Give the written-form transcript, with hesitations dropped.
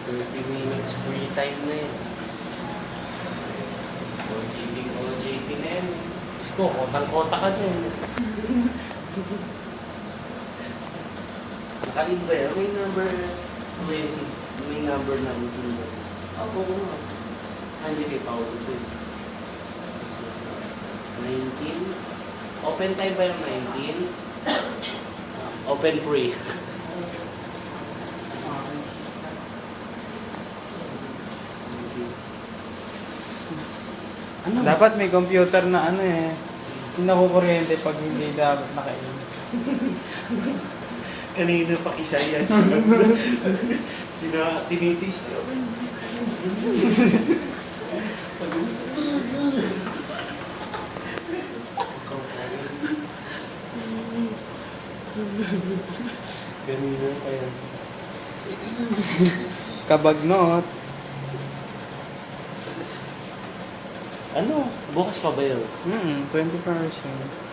30 minutes free time na yun. OJT na yan. Isko, kotang-kota ka na yun. Nakain ba yan? May number 20. May number 19 ba? Oo nga. Hindi kay Paolo ito eh. 19? Open time ba yung 19? Open free. Ano? Dapat may computer na ano eh. Hindi nakukuryente pag hindi dapat nakain. Kanina pa isa yan. Tinitis. Kanina pa yan. Kabagnot. Ano? Bukas pa ba yun? 20%.